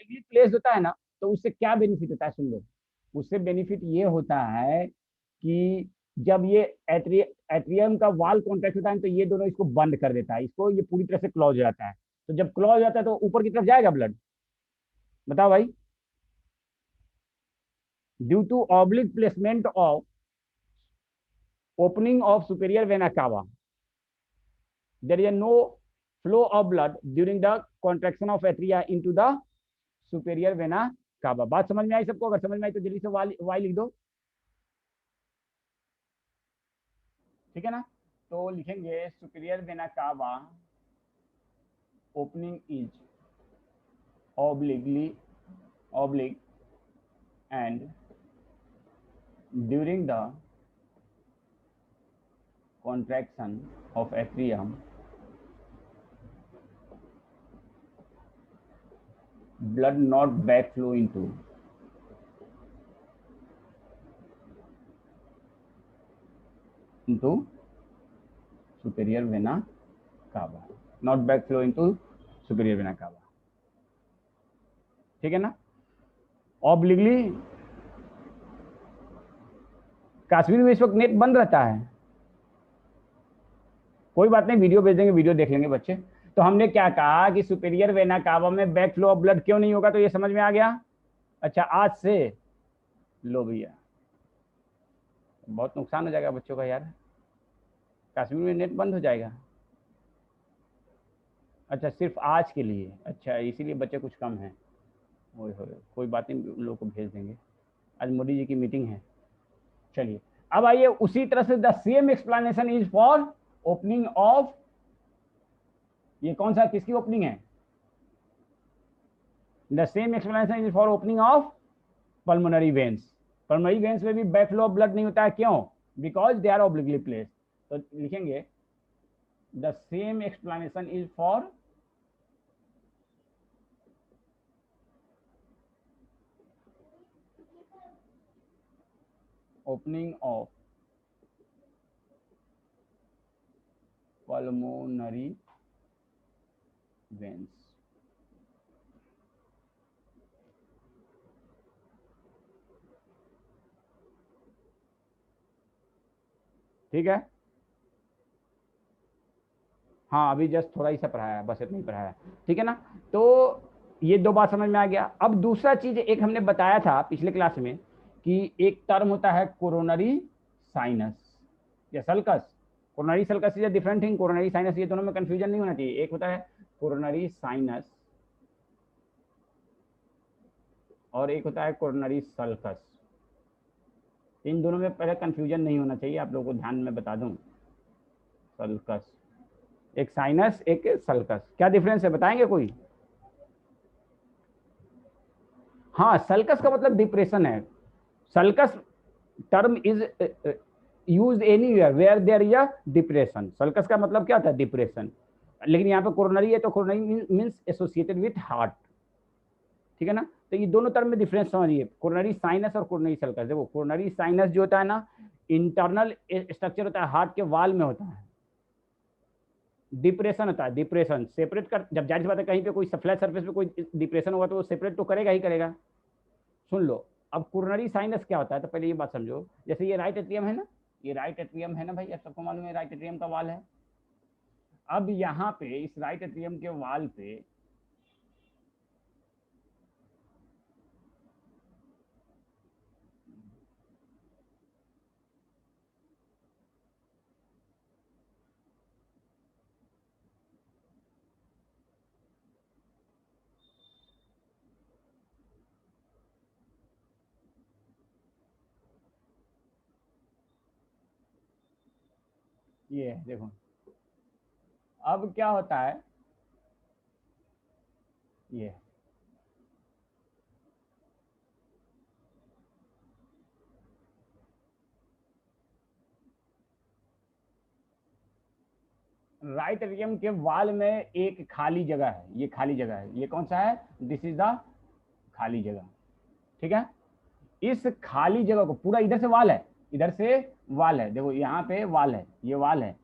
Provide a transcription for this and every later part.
Obliquely placed होता है ना, तो उससे क्या बेनिफिट होता है, सुन लो। उससे बेनिफिट ये होता है कि जब ये एट्रियम का वाल कॉन्ट्रैक्ट होता है तो ये दोनों इसको बंद कर देता है, इसको ये पूरी तरह से क्लोज हो जाता है। तो जब क्लोज हो जाता है तो ऊपर की तरफ जाएगा ब्लड, बताओ भाई। Due to oblique placement of opening of superior vena cava, there is no flow of blood during the contraction of atria into the superior vena cava। बात समझ में आई सबको? अगर समझ में आई तो जल्दी से वाई लिख दो, ठीक है ना। तो लिखेंगे superior vena cava opening is obliquely oblique and during the contraction of atrium blood not backflow into superior vena cava, not backflow into superior vena cava, ठीक है ना। ऑब्लिकली काश्मीर में इस वक्त नेट बंद रहता है, कोई बात नहीं, वीडियो भेज देंगे, वीडियो देख लेंगे बच्चे। तो हमने क्या कहा कि सुपीरियर वेना कावा में बैक फ्लो ऑफ ब्लड क्यों नहीं होगा, तो ये समझ में आ गया। अच्छा, आज से लो भैया, बहुत नुकसान हो जाएगा बच्चों का यार, कश्मीर में नेट बंद हो जाएगा। अच्छा, सिर्फ आज के लिए, अच्छा इसीलिए बच्चे कुछ कम हैं। ओए होए, कोई बात नहीं, उन लोगों को भेज देंगे, आज मोदी जी की मीटिंग है। चलिए, अब आइए उसी तरह से the same explanation is for opening of, ये कौन सा किसकी ओपनिंग है, the same explanation is for opening of pulmonary veins. Pulmonary veins में भी बैकफ्लो ऑफ ब्लड नहीं होता है, क्यों? Because they are obliquely placed. तो लिखेंगे the same explanation is for opening of pulmonary veins. ठीक है, हाँ अभी जस्ट थोड़ा ही सा पढ़ाया है, बस इतना ही पढ़ाया है, ठीक है ना। तो ये दो बात समझ में आ गया। अब दूसरा चीज एक हमने बताया था पिछले क्लास में कि एक टर्म होता है कोरोनरी साइनस या sulcus. Coronary sulcus is different thing, coronary sinus, ये दोनों में कंफ्यूजन नहीं होना चाहिए। एक होता है कोरोनरी साइनस और एक होता है कोरोनरी सल्कस। इन दोनों में पहले कंफ्यूजन नहीं होना चाहिए, आप लोगों को ध्यान में बता दूं। सल्कस, एक साइनस एक सल्कस, क्या डिफरेंस है बताएंगे कोई? हाँ, सल्कस का मतलब डिप्रेशन है। Sulcus term is use anywhere where there is a depression. Sulcus का मतलब क्या होता है? डिप्रेशन। लेकिन यहाँ पे कोरोनरी है तो coronary means associated with heart, ठीक है ना। तो ये दोनों टर्म में डिफरेंस समझिए, कोरोनरी साइनस और कोरोनरी सल्कस। देखो, कोरोनरी साइनस जो होता है ना, इंटरनल स्ट्रक्चर होता है, हार्ट के वाल में होता है। डिप्रेशन होता है, डिप्रेशन सेपरेट कर, जब जाहिर सी बात है कहीं पे कोई फ्लैट सरफेस पे कोई डिप्रेशन होगा तो वो सेपरेट तो करेगा ही करेगा। सुन लो, अब कोरोनरी साइनस क्या होता है, तो पहले ये बात समझो। जैसे ये राइट एट्रियम है ना, ये राइट एट्रियम है ना भाई, अब सबको मालूम है राइट एट्रियम का वाल है। अब यहाँ पे इस राइट एट्रियम के वाल पे ये है, देखो अब क्या होता है, ये राइट एट्रियम के वाल में एक खाली जगह है, ये खाली जगह है, ये कौन सा है? दिस इज द खाली जगह, ठीक है। इस खाली जगह को पूरा, इधर से वाल है, इधर से वाल है, देखो यहाँ पे वाल है, ये वाल है,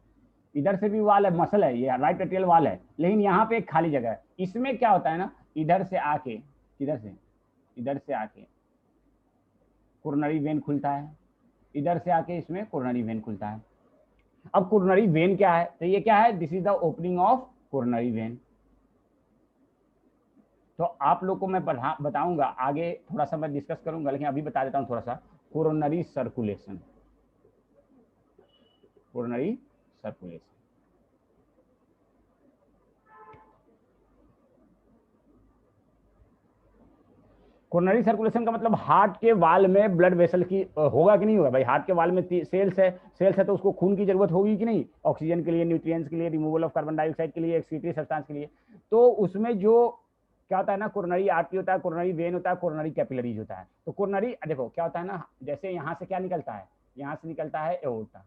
इधर से भी वाल है, मसल है, ये राइट एट्रियल वाल है, लेकिन यहाँ पे एक खाली जगह है। इसमें क्या होता है ना, इधर से आके, इधर से, इधर से आके कोरोनरी वेन खुलता है, इधर से आके इसमें कोरोनरी वेन खुलता है। अब कोरोनरी वेन क्या है, तो ये क्या है, this is the opening of coronary when. तो आप लोग को मैं बताऊंगा आगे, थोड़ा सा मैं डिस्कस करूंगा, लेकिन अभी बता देता हूं थोड़ा सा। Coronary circulation, coronary circulation, coronary circulation का मतलब हार्ट के वाल में ब्लड वेसल की होगा कि नहीं होगा भाई। हार्ट के वाल में सेल्स है, सेल्स है तो उसको खून की जरूरत होगी कि नहीं, ऑक्सीजन के लिए, न्यूट्रिएंट्स के लिए, रिमूवल ऑफ कार्बन डाइऑक्साइड के लिए, एक्सक्रीटरी सब्सटेंस के लिए। तो उसमें जो क्या होता है ना, कोरोनरी आर्टरी होता है, कोरोनरी वेन होता है, कोरोनरी कैपिलरीज होता है। तो कोरोनरी देखो क्या होता है ना, जैसे यहाँ से क्या निकलता है, यहाँ से निकलता है एओर्टा।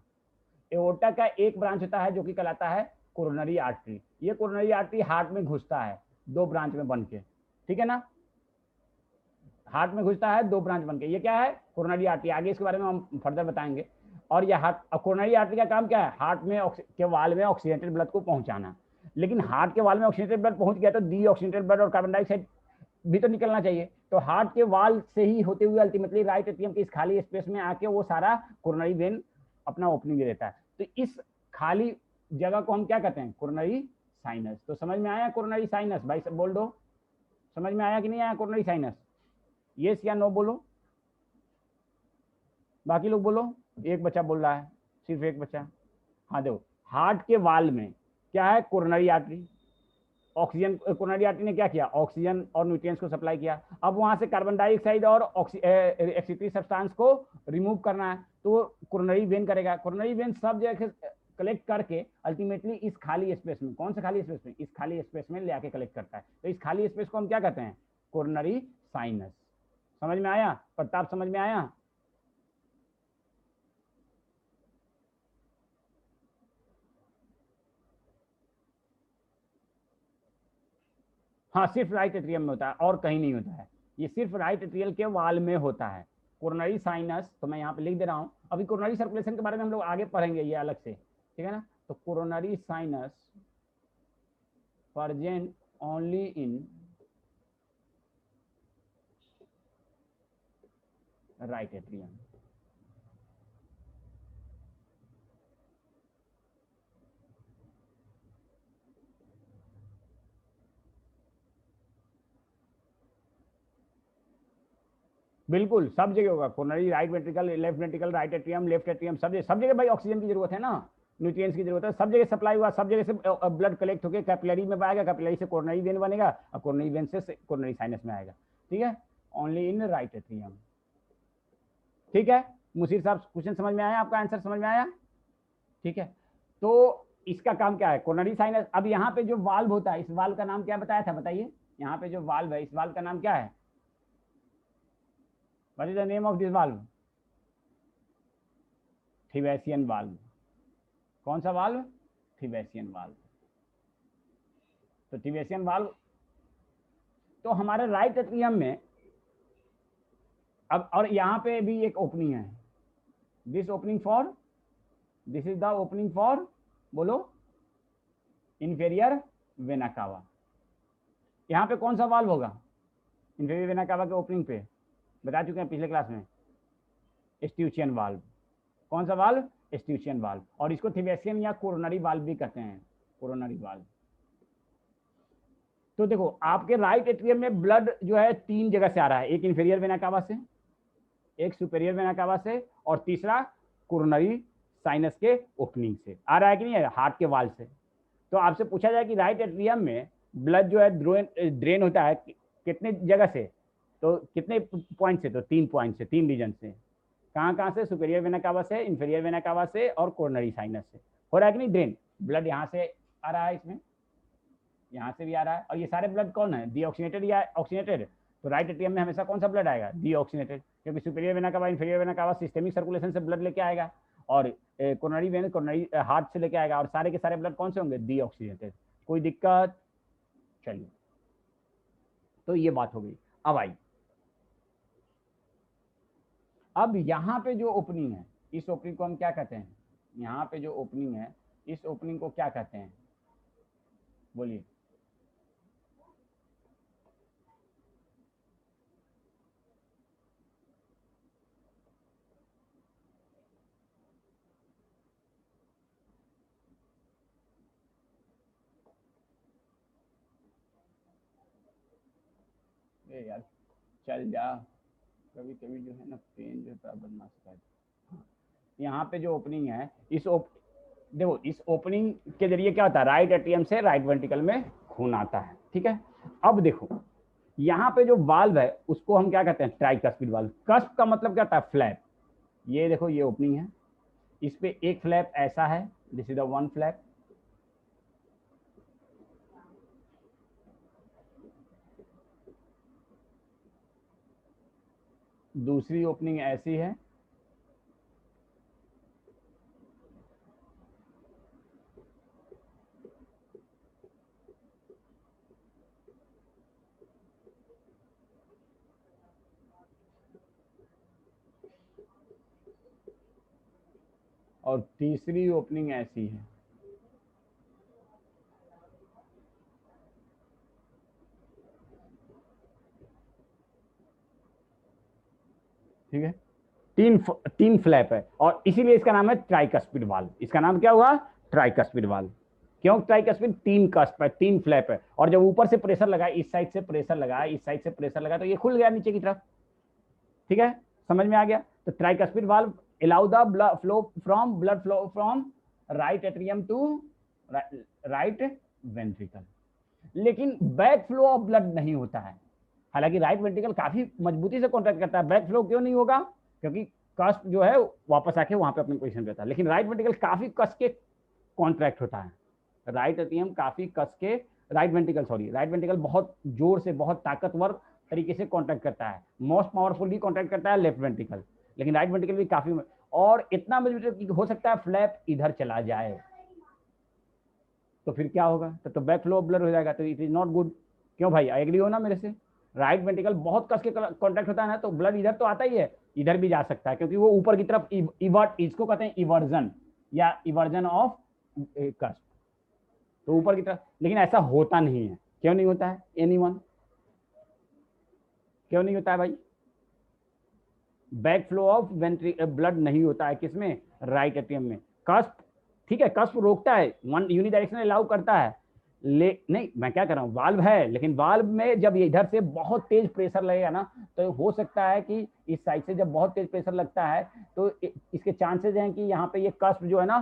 एओर्टा का एक ब्रांच होता है जो कि कहलाता है कोरोनरी आर्टरी। ये कोरोनरी आर्टरी हार्ट में घुसता है दो ब्रांच में बन के, ठीक है ना, हार्ट में घुसता है दो ब्रांच बनके। ये क्या है, कोरोनरी आर्टरी। आगे इसके बारे में हम फर्दर बताएंगे। और ये हार्ट, कोरोनरी आर्टरी का काम क्या है, हार्ट में के वाल में ऑक्सीजनेटेड ब्लड को पहुंचाना। लेकिन हार्ट के वाल में ऑक्सीजनेटेड ब्लड पहुंच गया तो डीऑक्सीजनेटेड ब्लड और कार्बन डाइऑक्साइड भी तो निकलना चाहिए। तो हार्ट के वाल से ही होते हुए अल्टीमेटली राइट एट्रियम के इस खाली स्पेस में आके वो सारा कोरोनरी वेन अपना ओपनिंग दे देता है। तो इस खाली जगह को हम क्या कहते हैं, कोरोनरी साइनस। तो समझ में आया कोरोनरी साइनस, भाई सब बोल दो, समझ में आया कि नहीं आया कोरोनरी साइनस, यस या नो बोलो, बाकी लोग बोलो। एक बच्चा बोल रहा है, सिर्फ एक बच्चा। हाँ देखो, हार्ट के वाल में क्या है, coronary artery. Oxygen, coronary artery ने क्या किया, ऑक्सीजन और न्यूट्रिएंट्स को सप्लाई किया। अब वहां से कार्बन डाइऑक्साइड और एक्सिटरी सब्सटेंस को रिमूव करना है, तो कोरोनरी वेन करेगा। कोरोनरी वेन सब जगह कलेक्ट करके अल्टीमेटली इस खाली स्पेस में, कौन सा खाली स्पेस में, इस खाली स्पेस में ले आके कलेक्ट करता है। तो इस खाली स्पेस को हम क्या कहते हैं, कोरोनरी साइनस। समझ में आया प्रताप, समझ में आया। हाँ, सिर्फ राइट एट्रियम में होता है और कहीं नहीं होता है, ये सिर्फ राइट एट्रियल के वाल में होता है कोरोनरी साइनस। तो मैं यहाँ पे लिख दे रहा हूँ, अभी कोरोनरी सर्कुलेशन के बारे में हम लोग आगे पढ़ेंगे ये अलग से, ठीक है ना। तो coronary sinus present only in right atrium. बिल्कुल सब जगह होगा, coronary right ventricle, left ventricle, right atrium, left atrium, सब जगह भाई ऑक्सीजन की जरूरत है ना, न्यूट्रिएंट्स की जरूरत है, सब जगह सप्लाई हुआ, सब जगह से ब्लड कलेक्ट होकर कैपिलरी में आएगा, कैपिलरी से कोरोनरी वेन बनेगा और कोरोनरी वेन से कोरोनरी साइनस में आएगा, ठीक है, ओनली इन राइट एट्रियम। ठीक है, मुशीर साहब क्वेश्चन समझ में आया, आपका आंसर समझ में आया, ठीक है। तो इसका काम क्या है, कोरोनरी साइनस। अब यहाँ पे जो वाल्व होता है, इस वाल्व का नाम क्या बताया था, बताइए। यहाँ पे जो वाल्व है, इस वाल्व का नाम क्या है, what is the name of this valve, thebesian valve. कौन सा वाल्व, थिवेसियन वाल्व। तो थिवेसियन वाल्व, तो हमारे राइट एट्रियम में अब, और यहाँ पे भी एक ओपनिंग है, this opening for, this is the opening for, बोलो, इंफेरियर वेना कावा। यहाँ पे कौन सा वाल्व होगा, इंफेरियर वेना कावा के ओपनिंग पे बता चुके हैं पिछले क्लास में, एस्ट्यूचियन वाल्व। कौन सा वाल्व, एस्ट्यूचियन वाल्व। और इसको थिवेसियन या कोरोनरी वाल्व भी कहते हैं, कोरोनरी वाल्व। तो देखो आपके राइट एट्रियम में ब्लड जो है तीन जगह से आ रहा है, एक इंफेरियर वेना कावा से, एक सुपेरियर वेना कावा से, और तीसरा कोरोनरी साइनस के ओपनिंग से आ रहा है कि नहीं है, हार्ट के वाल से। तो आपसे पूछा जाए कि राइट एट्रियम में ब्लड जो है ड्रेन होता है कितने जगह से, तो कितने पॉइंट से, तो 3 पॉइंट से, 3 रीजन से। कहाँ कहाँ से, सुपेरियर वेना कावा से, इंफेरियर वेना कावा से और कोरोनरी साइनस से हो रहा है कि नहीं ड्रेन। ब्लड यहाँ से आ रहा है, इसमें यहाँ से भी आ रहा है, और ये सारे ब्लड कौन है, डीऑक्सीनेटेड या ऑक्सीनेटेड। तो राइट एट्रियम में हमेशा कौन सा ब्लड आएगा, डीऑक्सीनेटेड, क्योंकि superior vena cava, inferior vena cava systemic circulation से ब्लड लेके आएगा, और कोरोनरी वेन कोरोनरी हार्ट से लेके आएगा, और सारे के सारे ब्लड कौन से होंगे, डीऑक्सीनेटेड। कोई दिक्कत, चलिए, तो ये बात हो गई। अब आई, अब यहाँ पे जो ओपनिंग है, इस ओपनिंग को हम क्या कहते हैं, यहाँ पे जो ओपनिंग है, इस ओपनिंग को क्या कहते हैं, बोलिए। ये यार चल जा, कभी कभी जो है ना पेन जो है थोड़ा बदमाश है। यहाँ पे जो ओपनिंग है देखो इस ओपनिंग के जरिए क्या होता है, राइट एट्रियम से राइट वेंट्रिकल में खून आता है, ठीक है। अब देखो यहाँ पे जो वाल्व है उसको हम क्या कहते हैं, ट्राइकस्पिड वाल्व। कस्प का मतलब क्या होता है, फ्लैप। ये देखो ये ओपनिंग है, इस पे एक फ्लैप ऐसा है, this is the one flap. दूसरी ओपनिंग ऐसी है, और तीसरी ओपनिंग ऐसी है। ठीक है, तीन फ्लैप है और इसीलिए इसका नाम है ट्राइकस्पिड वाल्व। इसका नाम क्या हुआ, ट्राइकस्पिड वाल्व। क्यों ट्राइकस्पिड, तीन कस्प है, तीन फ्लैप है, और जब ऊपर से प्रेशर लगा, इस साइड से प्रेशर लगा, इस साइड से प्रेशर लगा, तो ये खुल गया नीचे की तरफ। ठीक है, समझ में आ गया। तो tricuspid valve allow the blood flow from right atrium to right ventricle, लेकिन बैक फ्लो ऑफ ब्लड नहीं होता है। हालांकि राइट वेंट्रिकल काफी मजबूती से कॉन्ट्रैक्ट करता है, बैक फ्लो क्यों नहीं होगा, क्योंकि कस्ट जो है वापस आके वहां पे अपनी पोजीशन पे रहता है, लेकिन राइट वेंट्रिकल काफी कस के कॉन्ट्रैक्ट होता है। राइट एट्रियम काफी कस के, राइट वेंट्रिकल बहुत जोर से, बहुत ताकतवर तरीके से कॉन्ट्रैक्ट करता है। मोस्ट पावरफुली कॉन्ट्रैक्ट करता है लेफ्ट वेंट्रिकल, लेकिन राइट वेंट्रिकल भी काफी, और इतना मजबूत हो सकता है फ्लैप इधर चला जाए, तो फिर क्या होगा, तो बैक फ्लो ब्लर हो जाएगा, तो इट इज नॉट गुड। क्यों भाई, एग्री हो ना मेरे से। राइट वेंट्रिकल बहुत कस के कॉन्ट्रैक्ट होता है ना, तो ब्लड इधर तो आता ही है, इधर भी जा सकता है, क्योंकि वो ऊपर की तरफ इवर्ट, इसको कहते हैं इवर्जन या इवर्जन ऑफ कस्ट, तो ऊपर की तरफ। लेकिन ऐसा होता नहीं है, क्यों नहीं होता है, एनीवन, क्यों नहीं होता है भाई। बैक फ्लो ऑफ ब्लड नहीं होता है किसमें, राइट एट्रियम में। कस्प, ठीक है, कस्प रोकता है, वन यूनिडायरेक्शनल अलाउ करता है, नहीं मैं क्या कर रहा हूँ, वाल्व है, लेकिन वाल्व में जब इधर से बहुत तेज प्रेशर लगेगा ना, तो हो सकता है कि इस साइड से जब बहुत तेज प्रेशर लगता है, तो इसके चांसेस हैं कि यहाँ पे ये कस्प जो है ना,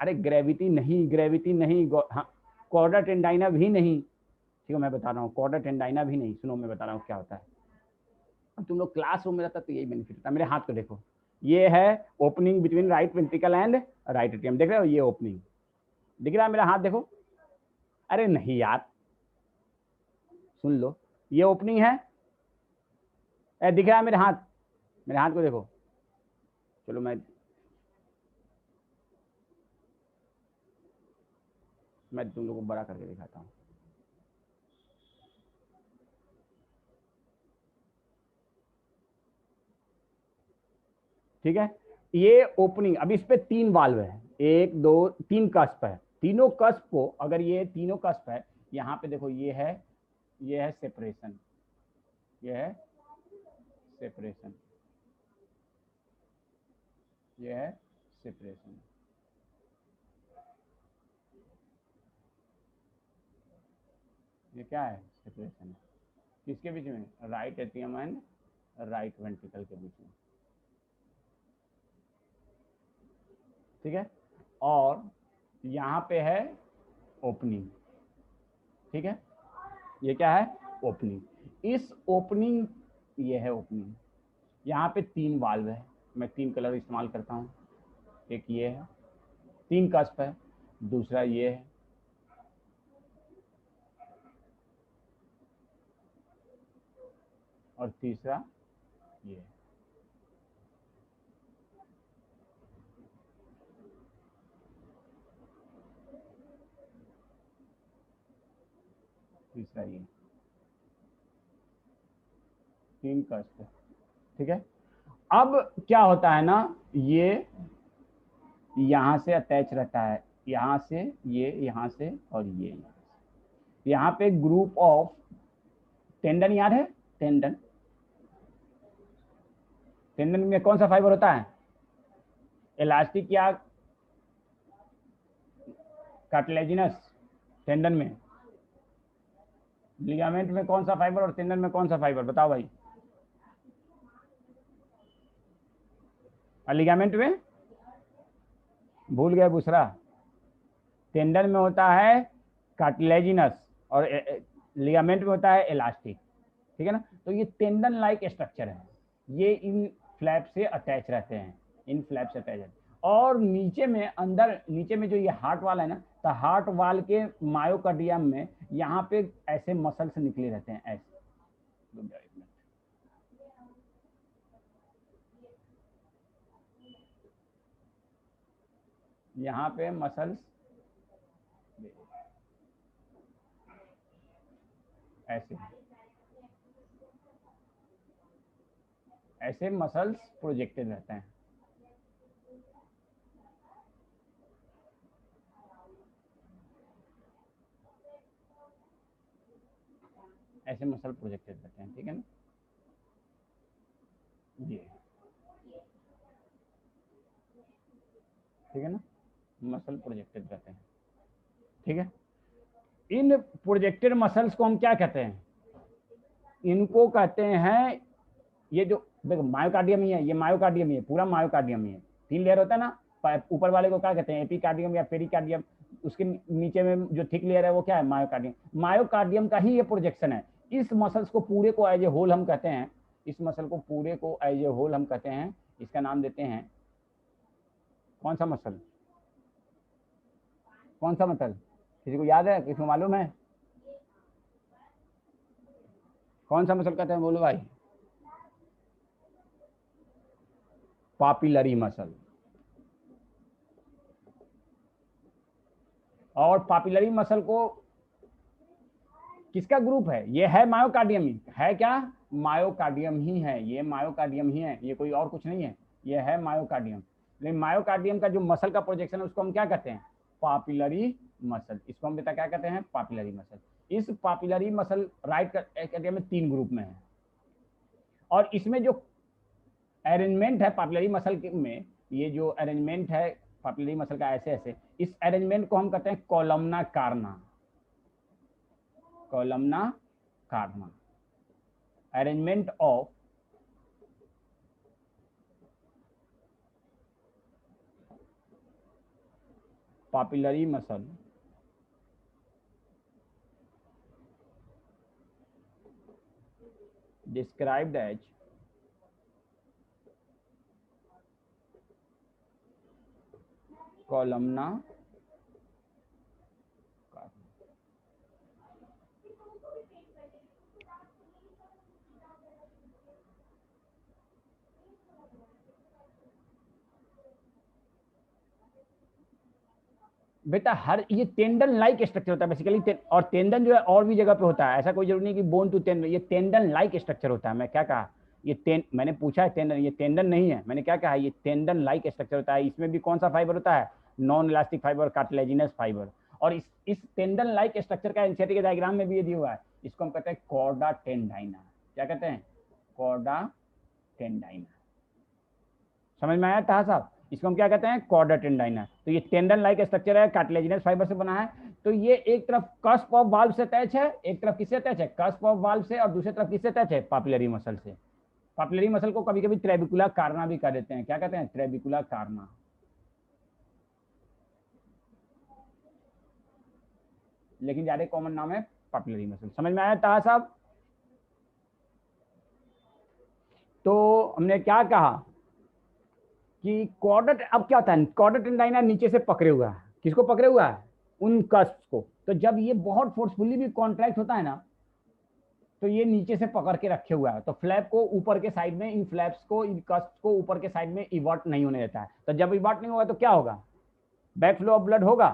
अरे ग्रेविटी नहीं, हाँ, कॉर्डा टेंडाइना भी नहीं, ठीक है मैं बता रहा हूँ, कॉर्डा टेंडाइना भी नहीं, सुनो मैं बता रहा हूँ क्या होता है। अब तुम लोग क्लासरूम में रहता तो यही बेनिफिट होता है। मेरे हाथ को देखो, ये है opening between right ventricle and right atrium, देख रहे हो, ये ओपनिंग दिख रहा है, मेरा हाथ देखो, अरे नहीं यार, सुन लो, ये ओपनिंग है, दिख रहा है मेरे हाथ, मेरे हाथ को देखो, चलो मैं तुम लोगों को बड़ा करके दिखाता हूँ। ठीक है, ये ओपनिंग, अब इस पे तीन वाल्व है, एक दो तीन कस्प है, तीनों कस्प को, अगर ये तीनों कस्प है, यहाँ पे देखो ये है सेपरेशन, ये है सेपरेशन, ये है सेपरेशन, ये क्या है, सेपरेशन, किसके बीच में, right atrium and right ventricle के बीच में। ठीक है, और यहाँ पे है ओपनिंग, ठीक है, ये क्या है, ओपनिंग। इस ओपनिंग, ये है ओपनिंग, यहाँ पे तीन वाल्व है, मैं तीन कलर इस्तेमाल करता हूँ, एक ये है, तीन कस्प है, दूसरा ये है, और तीसरा ये है। तीसरा ये, तीन कस्प, ठीक है। अब क्या होता है ना, ये यहाँ से अटैच रहता है, यहाँ से ये, यहाँ से, और ये यहाँ से, यहाँ पे ग्रुप ऑफ टेंडन याद है, टेंडन, टेंडन में कौन सा फाइबर होता है, इलास्टिक या कार्टिलेजिनस, टेंडन में लिगामेंट में कौन सा फाइबर और टेंडन में कौन सा फाइबर, बताओ भाई। लिगामेंट में भूल गए दूसरा, टेंडन में होता है कार्टिलेजिनस और लिगामेंट में होता है इलास्टिक, ठीक है ना। तो ये टेंडन लाइक स्ट्रक्चर है, ये इन फ्लैप से अटैच रहते हैं, इन फ्लैप से अटैच रहते हैं। और नीचे में, अंदर नीचे में जो ये हार्ट वाल है ना, तो हार्ट वाल के मायोकार्डियम में यहाँ पे ऐसे मसल्स निकले रहते हैं, ऐसे। यहाँ पे मसल्स ऐसे, ऐसे मसल्स प्रोजेक्टेड रहते हैं, ऐसे मसल प्रोजेक्टेड रहते हैं, ठीक है ना। ये ठीक है ना, मसल प्रोजेक्टेड रहते हैं, ठीक है। इन प्रोजेक्टेड मसल्स को हम क्या कहते हैं, इनको कहते हैं, ये जो देखो मायोकार्डियम ही है, ये मायोकार्डियम ही है, पूरा मायोकार्डियम ही है। 3 लेयर होता है ना, ऊपर वाले को क्या कहते हैं, एपिकार्डियम या पेरिकार्डियम, उसके नीचे में जो थिक लेयर है वो क्या है, मायोकार्डियम। मायोकार्डियम का ही ये प्रोजेक्शन है। इस मसल्स को पूरे को एज ए होल हम कहते हैं, इस मसल को पूरे को एज ए होल हम कहते हैं, इसका नाम देते हैं कौन सा मसल, कौन सा मसल, किसी को याद है, किसी को मालूम है, कौन सा मसल कहते हैं, बोलो भाई। पापिलरी मसल। और पापिलरी मसल को किसका ग्रुप है, ये है मायोकार्डियम ही है, क्या मायोकार्डियम ही है, ये मायोकार्डियम ही है, ये कोई और कुछ नहीं है, ये है मायोकार्डियम। लेकिन मायोकार्डियम का जो मसल का प्रोजेक्शन है उसको हम क्या कहते हैं, पापिलरी मसल। इसको हम बेटा क्या कहते हैं, पापिलरी मसल। इस पापिलरी मसल राइट एट्रियम में 3 ग्रुप में है, और इसमें जो अरेंजमेंट है पापिलरी मसल में, ये जो अरेंजमेंट है पापिलरी मसल का ऐसे ऐसे, इस अरेंजमेंट को हम कहते हैं columnae carneae, columnae carneae, arrangement of papillary muscle described as columnar बेटा हर ये टेंडन लाइक स्ट्रक्चर होता है बेसिकली, और टेंडन जो है और भी जगह पे होता है, ऐसा कोई जरूरी नहीं कि बोन टू टेंडन, ये टेंडन लाइक स्ट्रक्चर होता है। मैं क्या कहा, ये मैंने पूछा है टेंडन, ये टेंडन नहीं है, मैंने क्या कहा, ये टेंडन लाइक स्ट्रक्चर होता है। इसमें भी कौन सा फाइबर होता है, non elastic fibre, cartilaginous fibre. और इस टेंडन लाइक स्ट्रक्चर का एनसीईआरटी के डायग्राम में भी ये दिया हुआ है, इसको हम कहते हैं कॉर्डा टेंडाइना। क्या कहते हैं, कॉर्डा टेंडाइना। समझ में आया था साहब, इसको हम क्या कहते हैं, कॉर्डा टेंडाइना। तो ये टेंडन लाइक स्ट्रक्चर है, कार्टिलेजिनस फाइबर से बना है। तो ये एक तरफ कस्प ऑफ वाल्व से अटैच है, एक तरफ किससे अटैच है, कस्प ऑफ वाल्व से, और दूसरी तरफ किससे अटैच है, पापिलरी मसल से। पापिलरी मसल को कभी कभी ट्रेबिकुला कार्ना भी कह देते हैं, क्या कहते हैं, ट्रेबिकुला कार्ना। लेकिन ज्यादा कॉमन नाम है पापिलरी मसल। समझ में आया था साहब। तो हमने क्या कहा कि कॉर्डा, अब क्या होता है, कॉर्डा टेंडाइना नीचे से पकड़े हुआ है, किसको पकड़े हुआ है, उन कस्प को। तो जब ये बहुत फोर्सफुली भी कॉन्ट्रैक्ट होता है ना, तो ये नीचे से पकड़ के रखे हुआ है, तो फ्लैप को ऊपर के साइड में, इन फ्लैप्स को, इन कस्प को ऊपर के साइड में इवर्ट नहीं होने देता है। तो जब इवर्ट नहीं होगा तो क्या होगा, बैक फ्लो ऑफ ब्लड होगा,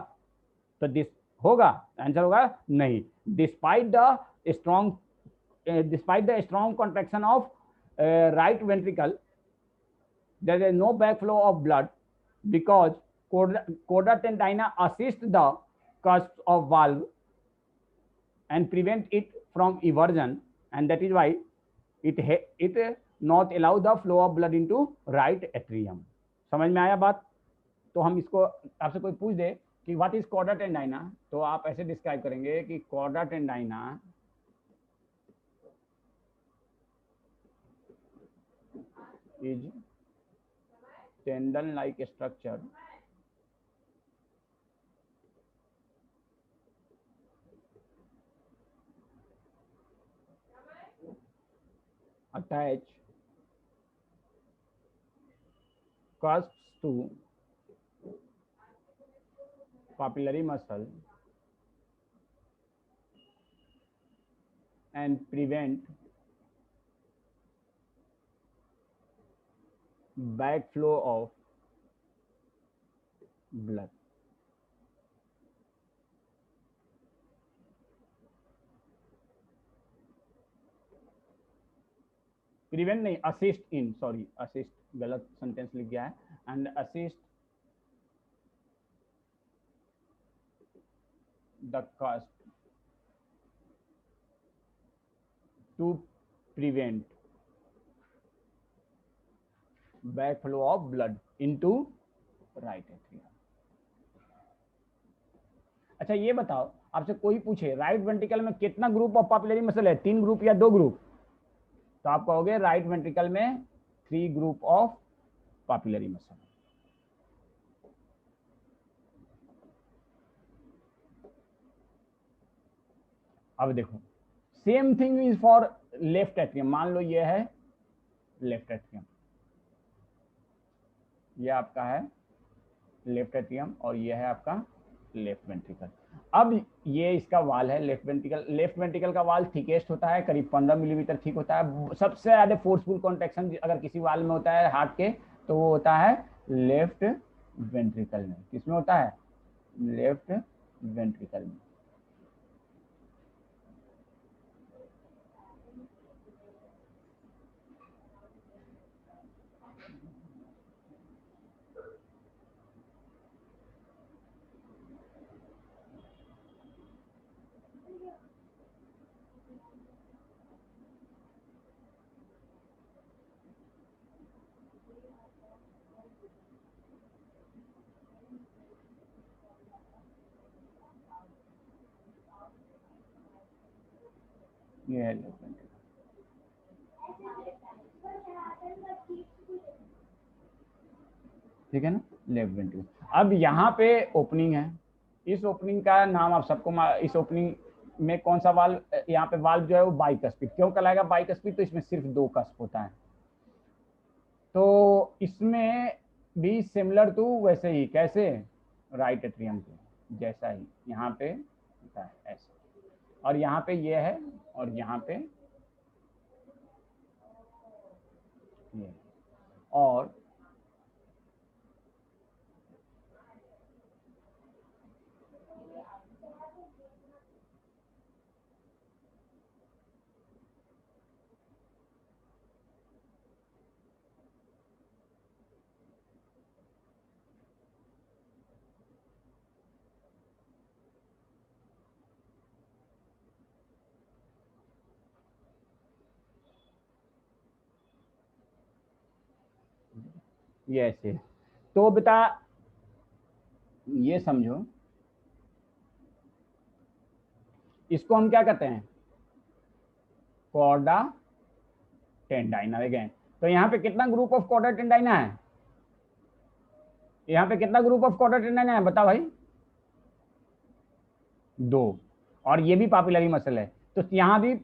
तो दिस होगा, आंसर होगा नहीं। Despite the strong contraction of right ventricle, there is no backflow of blood because chorda tendina assist the cusp of valve and prevent it from eversion, and that is why it not allow the flow of blood into right atrium. समझ में आया बात। तो हम इसको, आपसे कोई पूछ दे कि व्हाट इज कॉर्डा टेंडाइना, तो आप ऐसे डिस्क्राइब करेंगे कि chorda टेंडाइना is tendon like structure attached cusps to papillary muscle and prevent backflow of blood. Prevent नहीं, असिस्ट इन, सॉरी असिस्ट गलत सेंटेंस लिख गया है, and assist the cusp to prevent backflow of blood into right atrium. अच्छा ये बताओ, आपसे कोई पूछे राइट वेंट्रिकल में कितना ग्रुप ऑफ पापुलरी मसल है, 3 ग्रुप या 2 ग्रुप, तो आप कहोगे राइट वेंट्रिकल में 3 ग्रुप ऑफ पापुलरी मसल। अब देखो same thing is for left atrium. मान लो ये है लेफ्ट एट्रियम, ये आपका है लेफ्ट एट्रियम और ये है आपका लेफ्ट वेंट्रिकल। अब ये इसका वाल है लेफ्ट वेंट्रिकल। लेफ्ट वेंट्रिकल का वाल थिकेस्ट होता है, करीब 15 मिलीमीटर थिक होता है। सबसे ज्यादा फोर्सफुल कॉन्ट्रैक्शन अगर किसी वाल में होता है हार्ट के, तो वो होता है लेफ्ट वेंट्रिकल में। किसमें होता है? लेफ्ट वेंट्रिकल में। ये है लेफ्ट वेंट्रिकल। ठीक है ना, लेफ्ट वेंट्रिकल। अब यहाँ पे ओपनिंग है, इस ओपनिंग का नाम आप सबको, इस ओपनिंग में कौन सा वाल्व, यहाँ पे वाल्व जो है वो बाइकस्पिड। क्यों कहलाएगा बाइकस्पिड? तो इसमें सिर्फ 2 कस्प होता है। तो इसमें भी सिमिलर टू वैसे ही, कैसे? राइट एट्रियम के जैसा ही यहाँ पे होता है ऐसे, और यहाँ पे ये है और यहाँ पे ये, और ये ऐसे। तो बेटा ये समझो, इसको हम क्या कहते हैं? कॉर्डा टेंडाइना। देखें तो यहाँ पे कितना ग्रुप ऑफ कॉर्डा टेंडाइना है? यहाँ पे कितना ग्रुप ऑफ कॉर्डा टेंडाइना है बता भाई? 2। और ये भी पापुलरी मसल है, तो यहाँ भी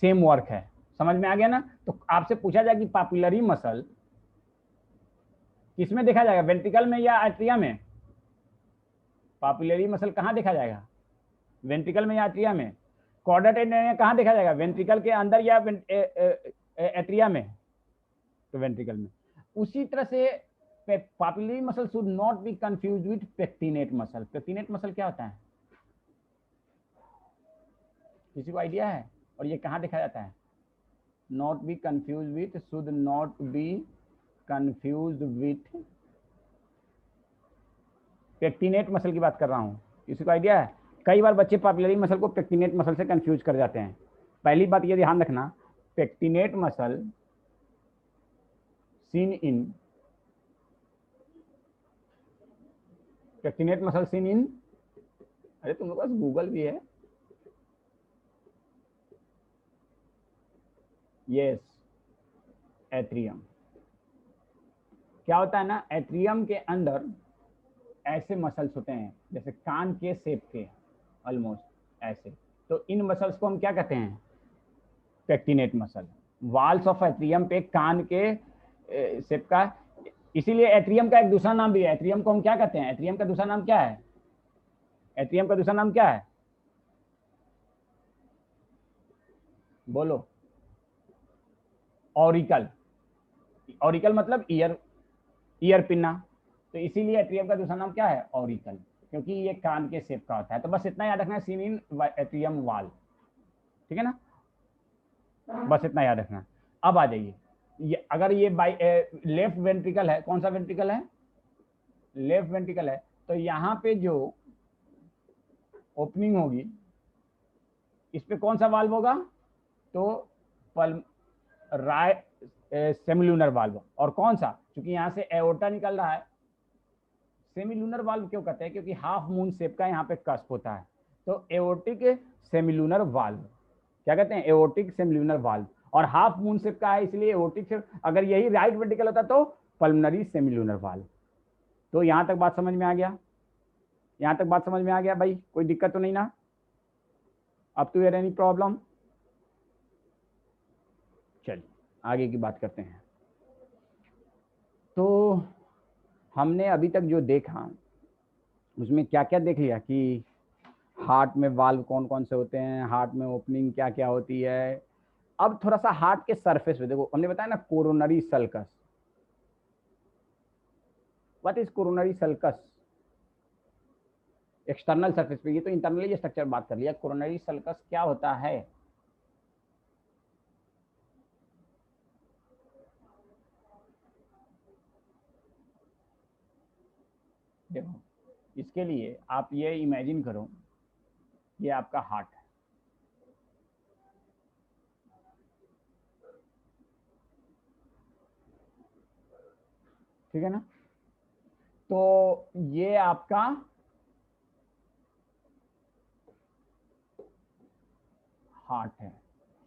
सेम वर्क है। समझ में आ गया ना? तो आपसे पूछा जाए कि पापुलरी मसल किसमें देखा जाएगा, वेंट्रिकल में या एट्रिया में? पापुलरी मसल कहाँ देखा जाएगा, वेंट्रिकल में या एट्रिया में? कॉर्डा टेंडाइना कहाँ देखा जाएगा, वेंट्रिकल के अंदर या एट्रिया में? तो वेंट्रिकल में। उसी तरह से papillary muscle should not be confuse with pectinate muscle. Pectinate muscle क्या होता है, किसी को आइडिया है? और ये कहाँ देखा जाता है? Not be confuse with, should not be confuse with pectinate muscle की बात कर रहा हूं। किसी को आइडिया है? कई बार बच्चे पापुलरी मसल को पेक्टिनेट मसल से कंफ्यूज कर जाते हैं। पहली बात ये ध्यान रखना, pectinate muscle seen in, pectinate muscle seen in, अरे तुम लोग पास गूगल भी है, यस, एट्रियम। क्या होता है ना, एट्रियम के अंदर ऐसे मसल्स होते हैं जैसे कान के शेप के, ऑलमोस्ट ऐसे, तो इन मसल्स को हम क्या कहते हैं, pectinate muscle. Walls of atrium पे कान के शेप का, इसीलिए एट्रियम का एक दूसरा नाम भी है। एट्रियम को हम क्या कहते हैं, एट्रियम का दूसरा नाम क्या है, एट्रियम का दूसरा नाम क्या है, बोलो, ऑरिकल। ऑरिकल मतलब ईयर, ईयर पिन्ना, तो इसीलिए एट्रियम का दूसरा नाम क्या है, ऑरिकल, क्योंकि ये कान के शेप का होता है। तो बस इतना याद रखना है, सीन इन एट्रियम वाल, ठीक है ना, बस इतना याद रखना। अब आ जाइए, अगर ये बाई लेफ्ट वेंट्रिकल है, कौन सा वेंट्रिकल है, लेफ्ट वेंट्रिकल है, तो यहाँ पे जो ओपनिंग होगी इस पे कौन सा वाल्व होगा, तो पल राइट सेमिलुनर वाल्व। और कौन सा, क्योंकि यहाँ से एओर्टा निकल रहा है। सेमिलुनर वाल्व क्यों कहते हैं, क्योंकि हाफ मून शेप का यहाँ पे कस्प होता है, तो एओर्टिक सेमिलुनर वाल्व, क्या कहते हैं, एओर्टिक सेमिलुनर वाल्व। और हाफ मून शेप का है इसलिए एओर्टिक शेप। अगर यही राइट वेंट्रिकल होता तो पल्मोनरी सेमिलुनर वाल्व। तो यहाँ तक बात समझ में आ गया, यहाँ तक बात समझ में आ गया भाई, कोई दिक्कत तो नहीं ना, अब तो एनी प्रॉब्लम। चलिए आगे की बात करते हैं। तो हमने अभी तक जो देखा उसमें क्या क्या देख लिया कि हार्ट में वाल्व कौन कौन से होते हैं, हार्ट में ओपनिंग क्या क्या होती है। अब थोड़ा सा हार्ट के सरफेस पे देखो, हमने बताया ना coronary sulcus. What is coronary sulcus, external surface पे, ये तो इंटरनली स्ट्रक्चर बात कर लिया, कोरोनरी सल्कस क्या होता है। देखो इसके लिए आप ये इमेजिन करो, ये आपका हार्ट है, ठीक है ना, तो ये आपका हार्ट है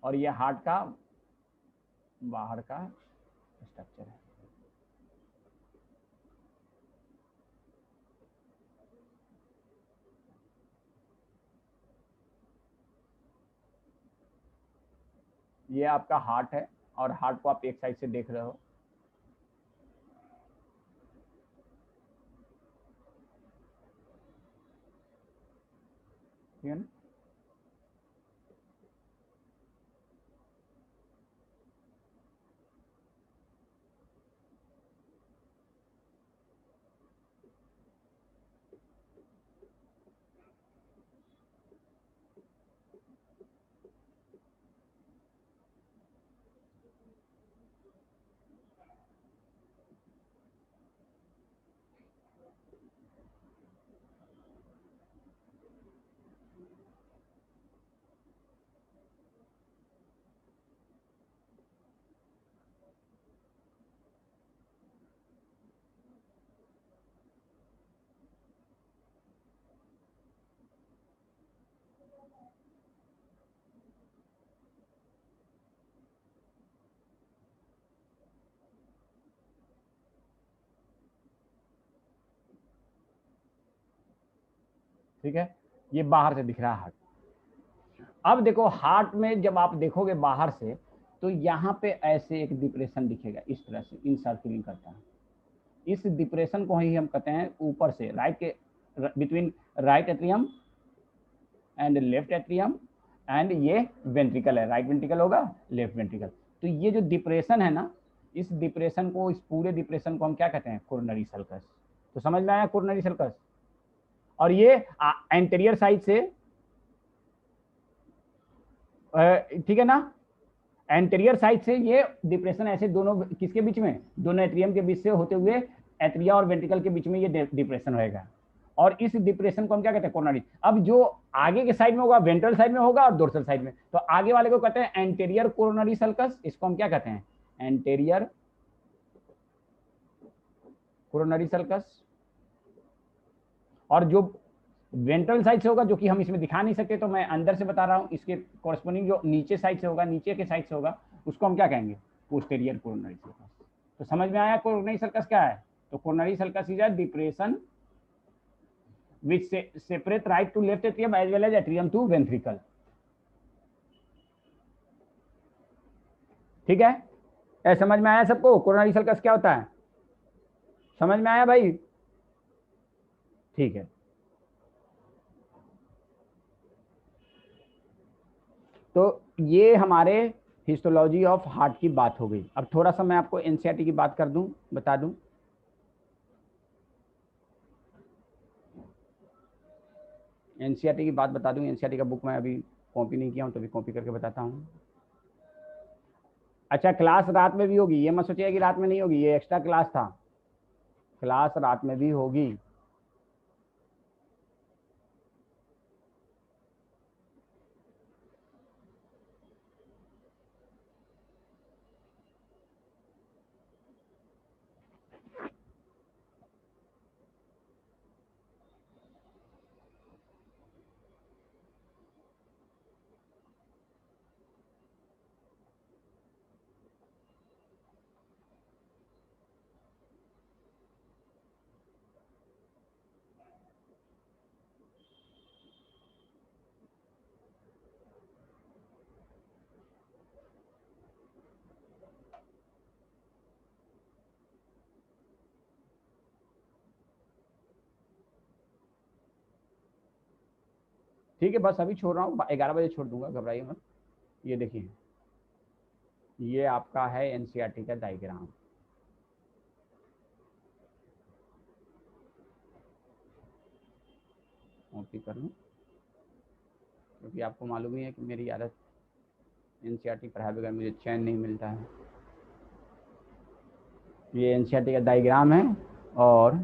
और ये हार्ट का बाहर का स्ट्रक्चर है। ये आपका हार्ट है और हार्ट को आप एक साइड से देख रहे हो, ठीक है ना। ठीक है, ये बाहर से दिख रहा है हार्ट। अब देखो हार्ट में जब आप देखोगे बाहर से, तो यहाँ पे ऐसे एक डिप्रेशन दिखेगा, इस तरह से इन सर्कुलिंग करता है। इस डिप्रेशन को ही हम कहते हैं ऊपर से राइट के, between right atrium and left atrium, and ये वेंट्रिकल है, राइट वेंट्रिकल होगा, लेफ्ट वेंट्रिकल। तो ये जो डिप्रेशन है ना, इस डिप्रेशन को, इस पूरे डिप्रेशन को हम क्या कहते हैं, कोरोनरी सल्कस। तो समझ में आया कोरोनरी सल्कस। और ये एंटीरियर साइड से, ठीक है ना, एंटीरियर साइड से ये डिप्रेशन ऐसे दोनों किसके बीच में, दोनों एट्रियम के बीच से होते हुए एट्रिया और वेंट्रिकल के बीच में ये डिप्रेशन रहेगा। और इस डिप्रेशन को हम क्या कहते हैं, कोरोनरी। अब जो आगे के साइड में होगा, वेंट्रल साइड में होगा और डोर्सल साइड में, तो आगे वाले को कहते हैं एंटीरियर कोरोनरी सल्कस, इसको हम क्या कहते हैं, एंटीरियर कोरोनरी सल्कस। और जो वेंट्रल साइड से होगा, जो कि हम इसमें दिखा नहीं सकते, तो मैं अंदर से बता रहा हूं, इसके कॉरेस्पॉन्डिंग जो नीचे साइड से होगा, नीचे के साइड से होगा, उसको हम क्या कहेंगे, पोस्टेरियर कोरोनरी सल्कस। तो समझ में आया कोरोनरी सल्कस क्या है? तो coronary sulcus is a depression which separate right to left atrium as well as atrium to ventricle. ठीक है, समझ में आया सबको कोरोनरी सल्कस क्या होता है? समझ में आया भाई? ठीक है, तो ये हमारे हिस्टोलॉजी ऑफ हार्ट की बात हो गई। अब थोड़ा सा मैं आपको एनसीईआरटी की बात कर दूं, बता दूं। एनसीईआरटी की बात बता दूं। एनसीईआरटी का बुक मैं अभी कॉपी नहीं किया हूं, तो अभी कॉपी करके बताता हूं। अच्छा, क्लास रात में भी होगी, ये मत सोचिए कि रात में नहीं होगी, ये एक्स्ट्रा क्लास था। क्लास रात में भी होगी। ठीक है, बस अभी छोड़ रहा हूँ, 11 बजे छोड़ दूंगा, घबराइए मत। ये देखिए, ये आपका है एनसीईआरटी का डायग्राम। कॉपी कर लूँ, क्योंकि आपको मालूम ही है कि मेरी आदत एनसीईआरटी पढ़ाए बगैर मुझे चैन नहीं मिलता है। ये एनसीईआरटी का डायग्राम है। और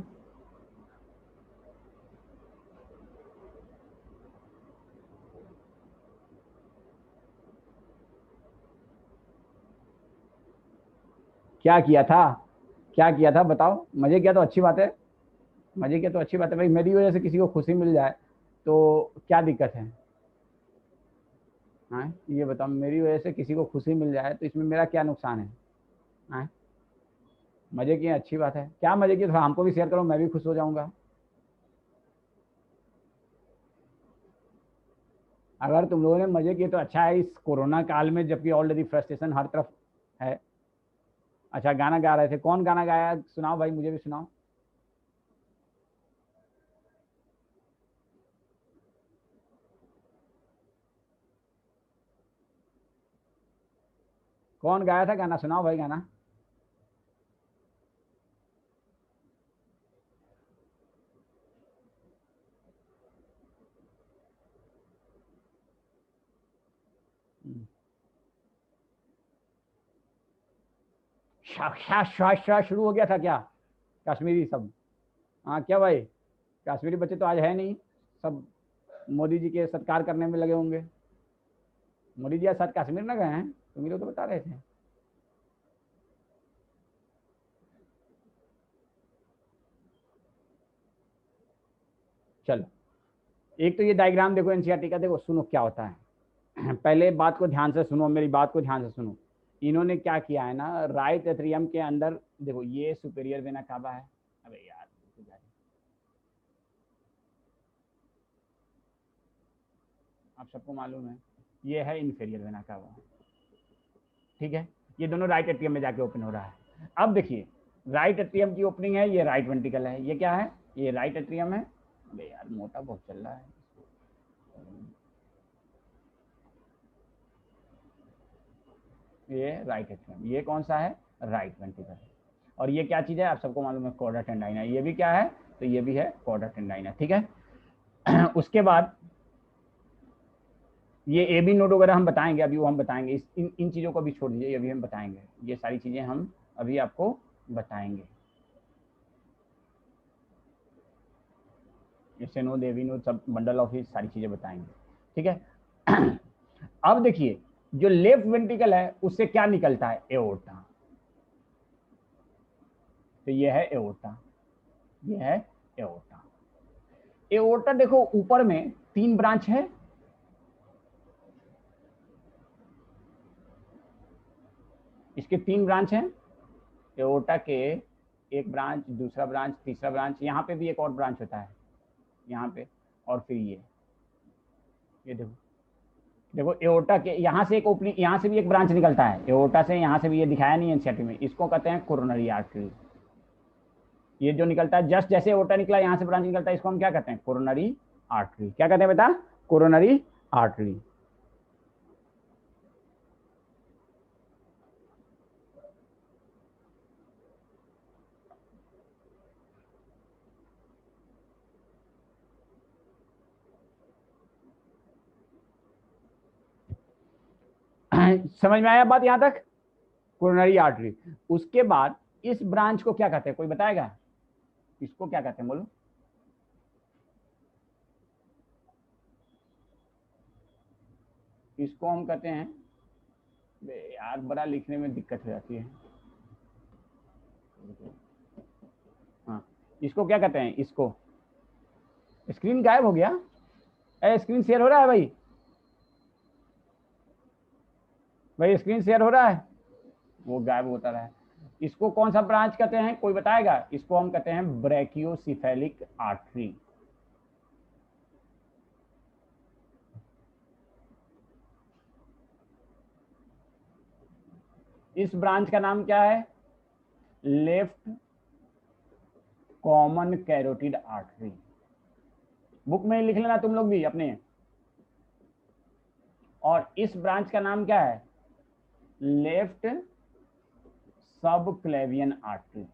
क्या किया था, क्या किया था बताओ? मजे किया तो अच्छी बात है, मजे किया तो अच्छी बात है भाई। मेरी वजह से किसी को खुशी मिल जाए तो क्या दिक्कत है? हाँ, ये बताओ, मेरी वजह से किसी को खुशी मिल जाए तो इसमें मेरा क्या नुकसान है? हाँ, मजे किए अच्छी बात है। क्या मजे किए, थोड़ा हमको भी शेयर करो, मैं भी खुश हो जाऊंगा। अगर तुम लोगों ने मजे किए तो अच्छा है, इस कोरोना काल में, जबकि ऑलरेडी फ्रस्ट्रेशन हर तरफ है। अच्छा, गाना गा रहे थे, कौन गाना गाया? सुनाओ भाई, मुझे भी सुनाओ। कौन गाया था गाना? सुनाओ भाई गाना। शाह शुरू हो गया था क्या? कश्मीरी सब? हाँ क्या भाई, कश्मीरी बच्चे तो आज है नहीं, सब मोदी जी के सत्कार करने में लगे होंगे। मोदी जी आज साथ कश्मीर ना गए हैं, तुम ही लोग तो बता रहे थे। चलो, एक तो ये डायग्राम देखो एनसीईआरटी का, देखो सुनो क्या होता है। पहले बात को ध्यान से सुनो, मेरी बात को ध्यान से सुनो। इन्होंने क्या किया है ना, राइट एट्रियम के अंदर देखो, ये सुपेरियर वेना कावा है। अबे यार, आप सबको मालूम है, ये है इन्फेरियर वेना कावा। ठीक है, ये दोनों राइट एट्रियम में जाके ओपन हो रहा है। अब देखिए, राइट एट्रियम की ओपनिंग है, ये राइट वेंट्रिकल है। ये क्या है? ये राइट एट्रियम है। अबे यार, मोटा बहुत चल रहा है। ये राइट एट्रियम, ये कौन सा है? Right ventricle. और ये क्या चीज़ है? आप सबको मालूम है, कॉर्डा टेंडाइना। ये भी क्या है? तो ये भी है कॉर्डा टेंडाइना। ठीक है। उसके बाद ये ए बी नोड वगैरह हम बताएंगे, अभी वो हम बताएंगे। इन चीज़ों को भी छोड़ दीजिए, ये अभी हम बताएंगे। ये सारी चीज़ें हम अभी आपको बताएंगे। इससे नोड, ए बी नोड, सब बंडल ऑफ हिट, सारी चीज़ें बताएंगे। ठीक है। अब देखिए, जो लेफ्ट वेंट्रिकल है उससे क्या निकलता है? एओर्टा। तो ये है एओर्टा, ये है एओर्टा। एओर्टा देखो, ऊपर में 3 ब्रांच है। इसके 3 ब्रांच हैं। एओर्टा के एक ब्रांच, दूसरा ब्रांच, तीसरा ब्रांच, यहाँ पे भी एक और ब्रांच होता है यहाँ पे, और फिर ये देखो, देखो एओर्टा के यहाँ से एक ओपनिंग, यहाँ से भी एक ब्रांच निकलता है एओर्टा से, यहाँ से भी, ये दिखाया नहीं एनसीईआरटी में, इसको कहते हैं कोरोनरी आर्टरी। ये जो निकलता है जस्ट जैसे एओर्टा निकला यहाँ से ब्रांच निकलता है, इसको हम क्या कहते हैं? Coronary artery. क्या कहते हैं बेटा? Coronary artery. समझ में आया बात यहां तक? Coronary artery. उसके बाद इस ब्रांच को क्या कहते हैं, कोई बताएगा? इसको क्या कहते हैं बोलो? इसको हम कहते हैं, यार बड़ा लिखने में दिक्कत हो जाती है। हाँ, इसको क्या कहते हैं? इसको, स्क्रीन गायब हो गया? स्क्रीन शेयर हो रहा है भाई? भाई स्क्रीन शेयर हो रहा है? वो गायब होता रहा है। इसको कौन सा ब्रांच कहते हैं, कोई बताएगा? इसको हम कहते हैं ब्रैकियोसेफेलिक आर्टरी। इस ब्रांच का नाम क्या है? Left common carotid artery. Book में लिख लेना तुम लोग भी अपने। और इस ब्रांच का नाम क्या है? Left subclavian artery.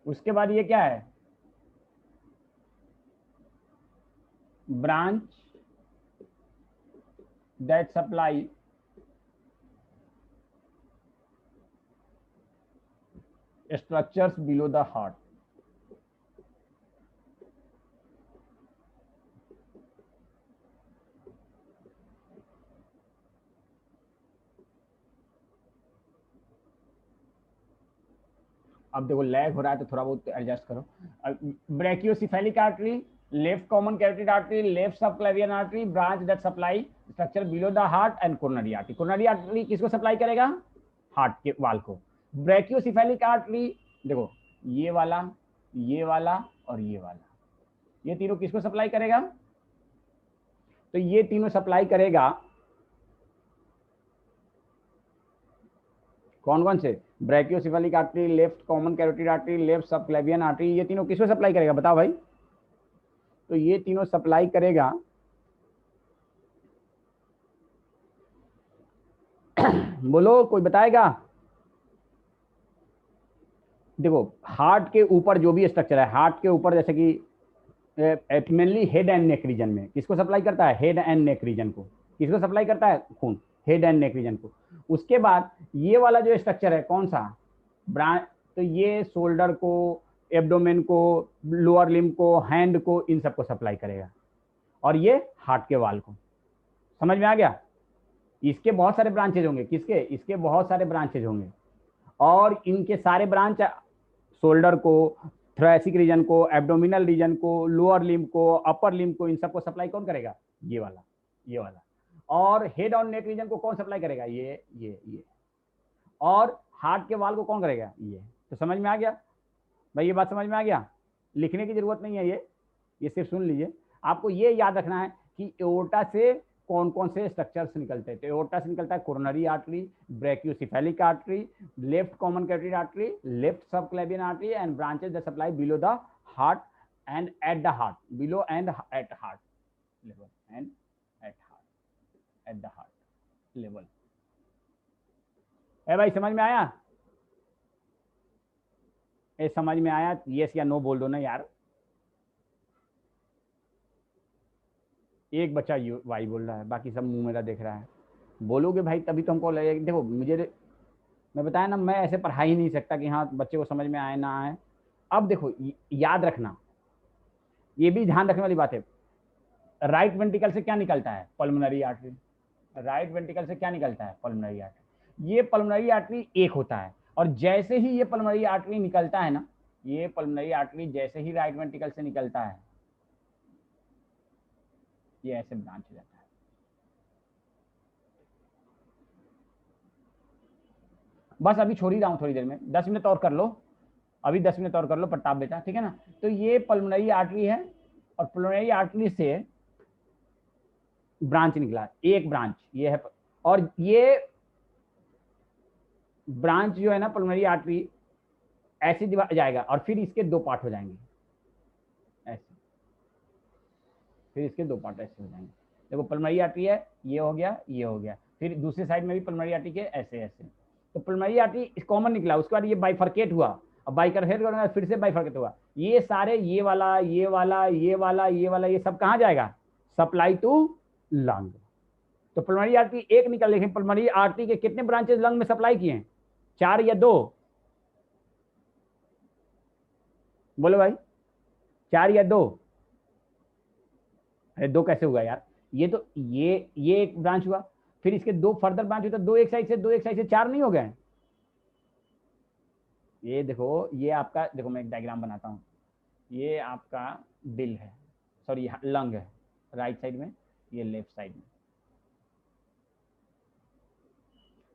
उसके बाद ये क्या है? Branch that supply structures below the heart. अब देखो लैग हो रहा है तो थोड़ा बहुत एडजस्ट करो। Brachiocephalic artery, left common carotid artery, left subclavian artery, branch that supply structure below the heart, and coronary artery. Coronary artery किसको सप्लाई करेगा? हार्ट के वाल को। ब्रैकियोसेफेलिक आर्टरी, देखो ये वाला, ये वाला और ये वाला, ये तीनों किसको सप्लाई करेगा? तो ये तीनों सप्लाई करेगा कौन कौन से? Brachiocephalic artery, left common carotid artery, left subclavian artery, ये तीनों किसको सप्लाई करेगा बताओ भाई? तो ये तीनों सप्लाई करेगा बोलो कोई बताएगा? देखो हार्ट के ऊपर जो भी स्ट्रक्चर है, हार्ट के ऊपर जैसे कि mainly head and neck region में किसको सप्लाई करता है? हेड एंड नेक रीजन को। किसको सप्लाई करता है? खून। हेड एंड नेक रीजन को। उसके बाद ये वाला जो स्ट्रक्चर है कौन सा? ब्रांच, तो ये शोल्डर को, एब्डोमेन को, लोअर लिम्ब को, हैंड को, इन सबको सप्लाई करेगा। और ये हार्ट के वाल को। समझ में आ गया? इसके बहुत सारे ब्रांचेज होंगे। किसके? इसके बहुत सारे ब्रांचेज होंगे, और इनके सारे ब्रांच शोल्डर को, थोरैसिक रीजन को, एब्डोमिनल रीजन को, लोअर लिम्ब को, अपर लिम्ब को, इन सबको सप्लाई कौन करेगा? ये वाला, ये वाला। और हेड और नेक रीजन को कौन सप्लाई करेगा? ये। और हार्ट के वाल को कौन करेगा? ये। तो समझ में आ गया भाई? ये बात समझ में आ गया? लिखने की जरूरत नहीं है, ये सिर्फ सुन लीजिए। आपको ये याद रखना है कि एओर्टा से कौन कौन से स्ट्रक्चर्स निकलते हैं। तो एओर्टा से निकलता है coronary artery, brachiocephalic artery, left common carotid artery, left subclavian artery, and branches that supply below the heart and at the heart, below and at heart level, and at heart, at the heart level. है भाई समझ में आया? ए समझ में आया? Yes या no बोल दो ना यार। एक बच्चा यू वाई बोल रहा है, बाकी सब मुंह मेरा देख रहा है। बोलोगे भाई तभी तो हमको लगेगा। देखो मुझे, मैं बताया ना, मैं ऐसे पढ़ा ही नहीं सकता कि हाँ बच्चे को समझ में आए ना आए। अब देखो याद रखना, ये भी ध्यान रखने वाली बात है। राइट वेंट्रिकल से क्या निकलता है? Pulmonary artery. राइट वेंट्रिकल से क्या निकलता है? Pulmonary artery. ये पल्मोनरी आर्टरी एक होता है, और जैसे ही ये पल्मोनरी आर्टरी निकलता है ना, ये पल्मोनरी आर्टरी जैसे ही राइट वेंट्रिकल से निकलता है, ये ऐसे ब्रांच हो जाता है। बस अभी छोड़ ही रहा हूँ थोड़ी देर में, 10 मिनट और कर लो, अभी 10 मिनट और कर लो प्रताप बेटा, ठीक है ना। तो ये पल्मोनरी आर्टरी है और पल्मोनरी आर्टरी से ब्रांच निकला, एक ब्रांच ये है, और ये ब्रांच जो है ना पल्मोनरी आर्टरी ऐसे जाएगा और फिर इसके दो पार्ट हो जाएंगे ऐसे, फिर इसके दो पार्ट ऐसे हो जाएंगे। देखो पल्मोनरी आर्टरी है, ये हो गया, ये हो गया, फिर दूसरी साइड में भी पल्मोनरी आर्टरी के ऐसे ऐसे। तो पल्मोनरी आर्टरी कॉमन निकला, उसके बाद ये बाइफर्केट हुआ, अब बाइफर्केट करना फिर से बाइफर्केट हुआ, ये सारे ये वाला ये वाला ये वाला ये वाला ये सब कहाँ जाएगा, सप्लाई टू लंग। तो पल्मोनरी आर्टरी एक निकल, लेकिन पल्मोनरी आर्टरी के कितने ब्रांचेस लंग में सप्लाई किए हैं, 4 या 2, बोलो भाई 4 या 2? अरे 2 कैसे हुआ यार, ये तो ये एक ब्रांच हुआ, फिर इसके 2 फर्दर ब्रांच हुआ, 2 एक साइड से 2 एक साइड से 4 नहीं हो गए। ये देखो, ये आपका, देखो मैं एक डायग्राम बनाता हूँ, ये आपका दिल है, सॉरी लंग है राइट साइड में, ये लेफ्ट साइड में।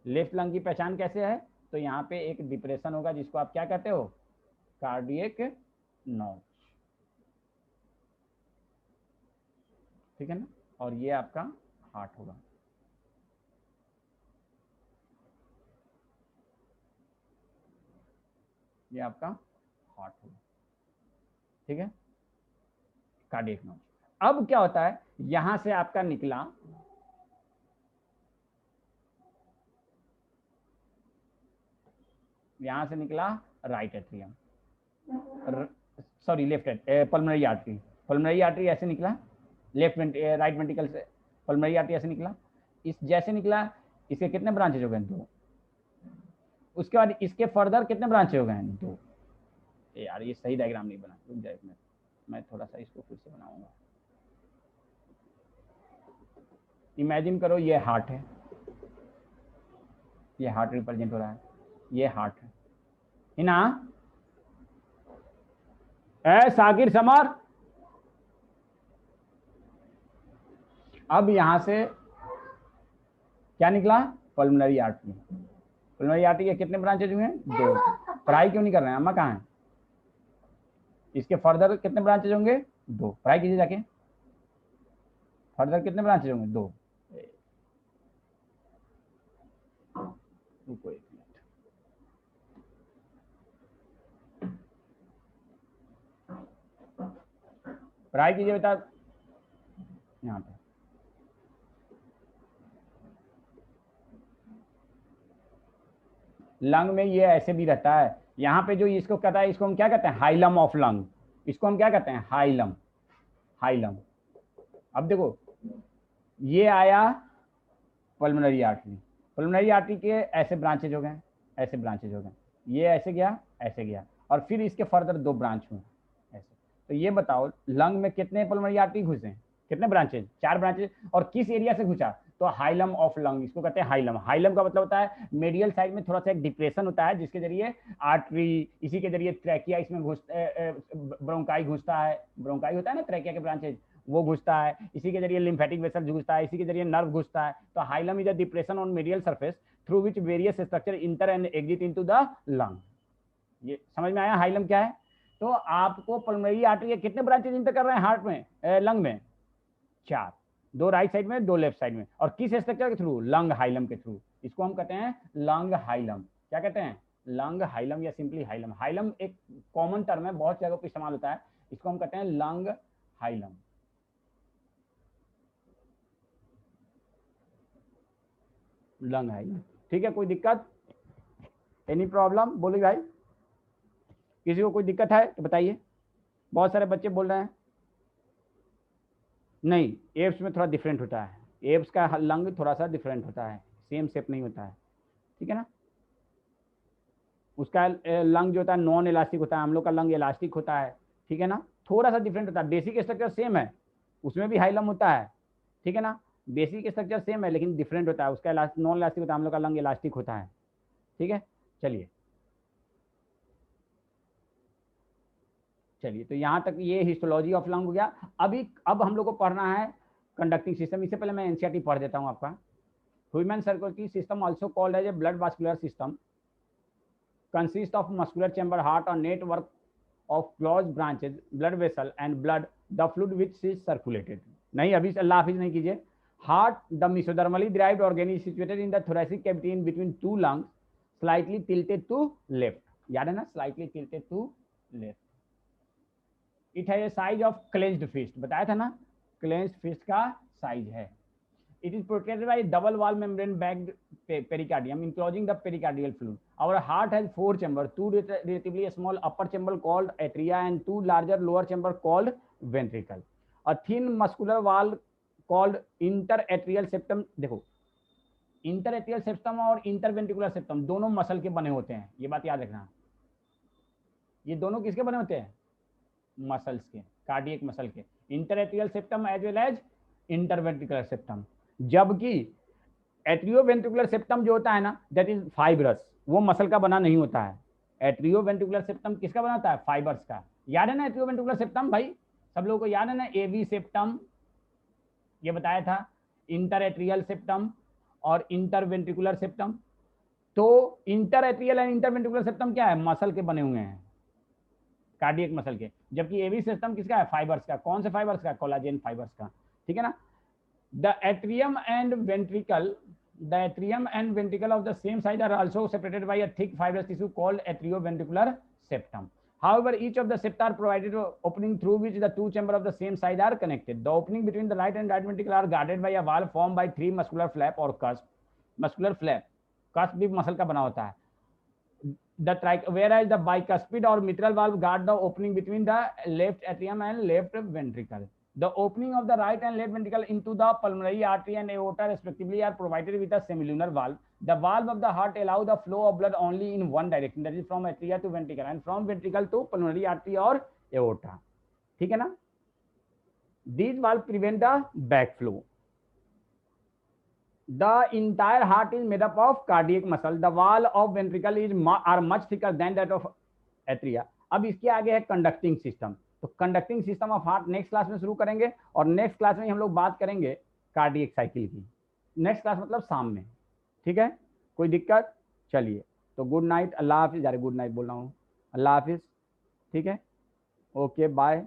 लेफ्ट लंग की पहचान कैसे है, तो यहाँ पे एक डिप्रेशन होगा जिसको आप क्या कहते हो, कार्डियक नॉच, ठीक है ना, और ये आपका हार्ट होगा। ये आपका हार्ट होगा, ठीक है, कार्डियक नॉच। अब क्या होता है, यहां से आपका निकला, यहां से निकला right atrium, sorry left pulmonary artery, pulmonary artery ऐसे निकला, लेफ्ट राइट वेंट्रिकल से पल्मोनरी आर्टरी ऐसे निकला, इस जैसे निकला, इसके कितने ब्रांचेज हो गए, 2। उसके बाद इसके फर्दर कितने ब्रांचेज हो गए, 2। यार ये सही डायग्राम नहीं बना, रुक जाए मैं थोड़ा सा इसको फिर से बनाऊंगा। इमेजिन करो ये हार्ट है, ये हार्ट रिप्रेजेंट हो रहा है, ये हार्ट है ना, साकिर समर। अब यहां से क्या निकला, पल्मोनरी आर्टरी, पल्मोनरी आर्टरी के कितने ब्रांचेज हुए हैं, 2। पढ़ाई क्यों नहीं कर रहे हैं, अम्मा कहाँ है, इसके फर्दर कितने ब्रांचेज होंगे, 2। पढ़ाई कीजिए जाके, फर्दर कितने ब्रांचेज होंगे, 2। रुको एक मिनट, पढ़ाई कीजिए बेटा, यहाँ पे लंग में ये ऐसे भी रहता है, यहाँ पे जो इसको कहता है, इसको हम क्या कहते हैं, हाइलम ऑफ लंग, इसको हम क्या कहते हैं, हाइलम, हाइलम। अब देखो ये आया पल्मोनरी आर्टरी, पल्मोनरी आर्टरी के ऐसे ब्रांचेज हो गए, ऐसे ब्रांचेज हो गए, ये ऐसे गया, ऐसे गया, और फिर इसके फर्दर 2 ब्रांच हुए ऐसे। तो ये बताओ लंग में कितने पल्मोनरी आर्टरी घुसे, कितने ब्रांचेज, 4 ब्रांचेज, और किस एरिया से घुसा, तो हाइलम ऑफ लंग, इसको कहते हैं हाइलम। हाइलम का मतलब होता है मेडियल साइड में थोड़ा सा एक डिप्रेशन होता है, जिसके जरिए आर्टरी, इसी के जरिए ट्रैकिया इसमें ब्रोंकाई घुसता है, ब्रोंकाई होता है ना ट्रैकिया के ब्रांचेज, वो घुसता है, इसी के जरिए लिम्फेटिक वेसल घुसता है, इसी के जरिए नर्व घुसता है। तो hilum is a depression on medial surface through which various structure inter and exit into the lung. ये समझ में आया हाइलम क्या है। तो आपको पल्मोनरी आर्टरी के कितने ब्रांचेज इंटर कर रहे हैं हार्ट में, लंग में, 4, 2 राइट साइड में, 2 लेफ्ट साइड में, और किस स्ट्रक्चर के थ्रू, लंग हाइलम के थ्रू। इसको हम कहते हैं लंग हाइलम। क्या कहते हैं, लंग हाइलम या सिंपली हाइलम। हाइलम एक कॉमन टर्म है, बहुत जगह पर इस्तेमाल होता है, इसको हम कहते हैं लंग हाइलम। लंग हाइलम, ठीक है, कोई दिक्कत, एनी प्रॉब्लम, बोलिए भाई, किसी को कोई दिक्कत है तो बताइए। बहुत सारे बच्चे बोल रहे हैं नहीं, एब्स में थोड़ा डिफरेंट होता है, एब्स का लंग थोड़ा सा डिफरेंट होता है, सेम शेप नहीं होता है, ठीक है ना। उसका लंग जो होता है नॉन इलास्टिक होता है, हम लोग का लंग इलास्टिक होता है, ठीक है ना, थोड़ा सा डिफरेंट होता है। बेसिक स्ट्रक्चर सेम है, उसमें भी हाइलम होता है, ठीक है ना, बेसिक स्ट्रक्चर सेम है लेकिन डिफरेंट होता है, उसका नॉन इलास्टिक होता है, हम लोग का लंग इलास्टिक होता है, ठीक है। चलिए चलिए, तो यहाँ तक ये हिस्टोलॉजी ऑफ लंग हो गया। अब हम लोग को पढ़ना है कंडक्टिंग सिस्टम। इससे पहले मैं एनसीईआरटी पढ़ देता हूँ आपका। Human circulatory system also called as a blood vascular system consist of muscular chamber, heart, or network of closed branches, blood vessel and blood, the fluid which is circulated. नहीं, अभी अल्लाह हाफिज नहीं कीजिए. Heart, the mesodermally derived organ, is situated in the thoracic cavity in between two lungs, slightly tilted to left. याद है ना, slightly tilted to left. It has a size of clenched fist. बताया था ना, clenched fist का size है. It is protected by a double wall membrane bagged pericardium enclosing the pericardial fluid. Our heart has 4 chambers, 2 relatively small upper chamber called atria and 2 larger lower chamber called ventricle. A thin muscular wall called interatrial septum. देखो, interatrial septum और interventricular septum दोनों muscle के बने होते हैं, ये बात याद रखना. ये दोनों किसके बने होते हैं? मसल्स के, कार्डियक मसल के. Interatrial septum as well as interventricular septum. जबकि एट्रियोवेंट्रिकुलर सेप्टम जो होता है ना, दैट इज फाइब्रस, वो मसल का बना नहीं होता है. एट्रियोवेंट्रिकुलर सेप्टम किसका बना होता है? फाइबर्स का. याद है ना एट्रियोवेंट्रिकुलर सेप्टम? भाई सब लोगों को याद है ना, एवी सेप्टम ये बताया था, इंटरएट्रियल सेप्टम और इंटरवेंट्रिकुलर सेप्टम. तो इंटरएट्रियल एंड इंटरवेंट्रिकुलर सेप्टम क्या है? मसल के बने हुए हैं, कार्डियक मसल के. जबकि एवी सिस्टम किसका है? फाइबर्स का. कौन से फाइबर्स का? कोलाजेन फाइबर्स का. ठीक है ना. The atrium and ventricle of the same side are also separated by a thick fibrous tissue called atrioventricular septum. However, each of the septa are provided opening through which the two chambers of the same side are connected. The opening between the right and right ventricle are guarded by a valve formed by 3 muscular flap or cusp. Muscular flap, cusp भी muscle का बना होता है. Whereas the bicuspid or mitral valve guard the opening between the left atrium and left ventricle. The opening of the right and left ventricle into the pulmonary artery and aorta respectively are provided with a semilunar valve. The valve of the heart allow the flow of blood only in one direction, that is from atria to ventricle and from ventricle to pulmonary artery or aorta. ठीक है ना. These valves prevent the backflow. The entire heart is made up of cardiac muscle. The wall of ventricle are much thicker than that of atria. अब इसके आगे है conducting system. तो conducting system of heart next class में शुरू करेंगे, और next class में हम लोग बात करेंगे कार्डियक साइकिल की. नेक्स्ट क्लास मतलब शाम में. ठीक है, कोई दिक्कत? चलिए, तो गुड नाइट, अल्लाह हाफिज. अरे गुड नाइट बोल रहा हूँ, अल्लाह हाफिज. ठीक है, ओके, बाय.